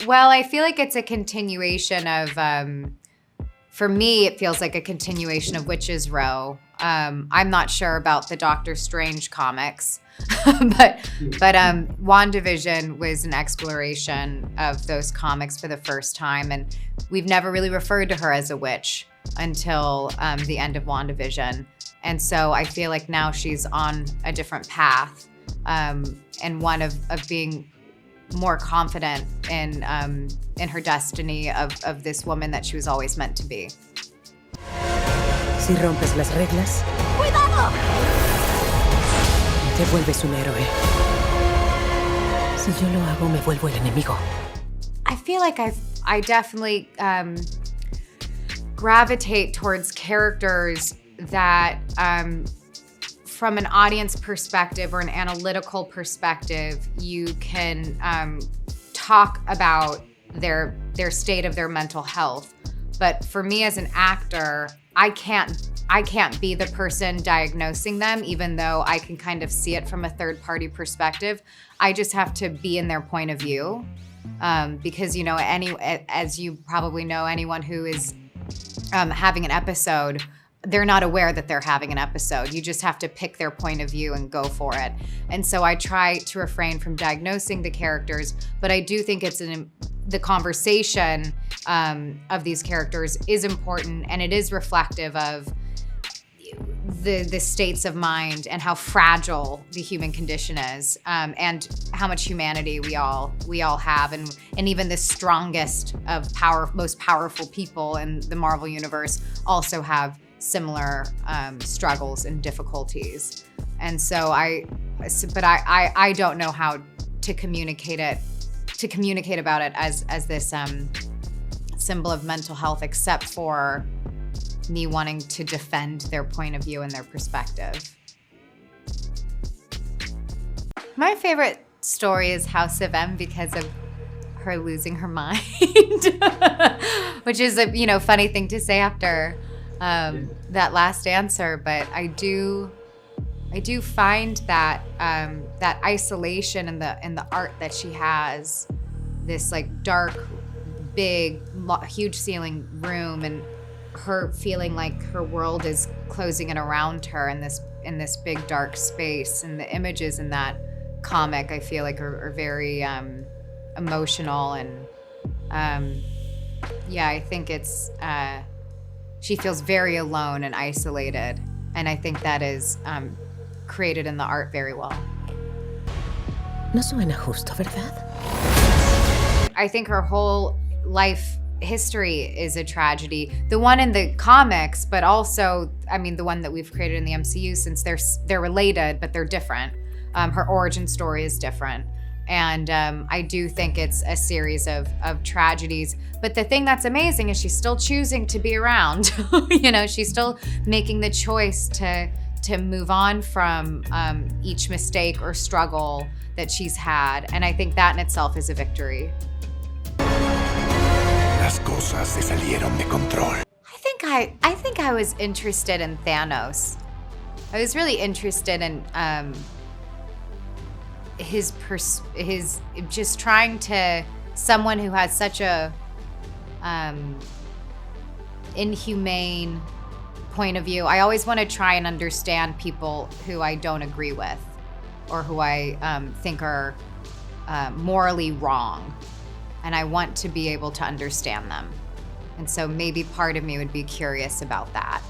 Well, I feel like it's a continuation of, for me, it feels like a continuation of Witches Row. I'm not sure about the Doctor Strange comics, but WandaVision was an exploration of those comics for the first time, and we've never really referred to her as a witch until the end of WandaVision. And so I feel like now she's on a different path, and one of being more confident in her destiny of this woman that she was always meant to be. Si rompes las reglas, ¡Cuidado! te vuelves un héroe. Si yo lo hago, me vuelvo el enemigo. I feel like I definitely gravitate towards characters that, from an audience perspective or an analytical perspective, you can talk about their state of their mental health. But for me as an actor, I can't be the person diagnosing them, even though I can kind of see it from a third-party perspective. I just have to be in their point of view, because as you probably know, anyone who is having an episode, they're not aware that they're having an episode. You just have to pick their point of view and go for it. And so I try to refrain from diagnosing the characters, but I do think the conversation of these characters is important, and it is reflective of the states of mind and how fragile the human condition is, and how much humanity we all have, and even the strongest of most powerful people in the Marvel universe also have similar struggles and difficulties. And so I don't know how to communicate about it as this symbol of mental health, except for me wanting to defend their point of view and their perspective. My favorite story is House of M because of her losing her mind, which is a funny thing to say after that last answer, but I do find that that isolation in the art that she has, this like dark, big, huge ceiling room, and her feeling like her world is closing in around her in this big dark space, and the images in that comic I feel like are very emotional, and I think it's she feels very alone and isolated, and I think that is created in the art very well. No suena justo, ¿verdad? I think her whole life history is a tragedy. The one in the comics, but also, the one that we've created in the MCU, since they're related, but they're different. Her origin story is different. And I do think it's a series of tragedies. But the thing that's amazing is she's still choosing to be around. She's still making the choice to move on from each mistake or struggle that she's had. And I think that in itself is a victory. Las cosas se salieron de control. I think I was interested in Thanos. I was really interested in his just trying to, someone who has such a inhumane point of view. I always want to try and understand people who I don't agree with, or who I think are morally wrong, and I want to be able to understand them. And so maybe part of me would be curious about that.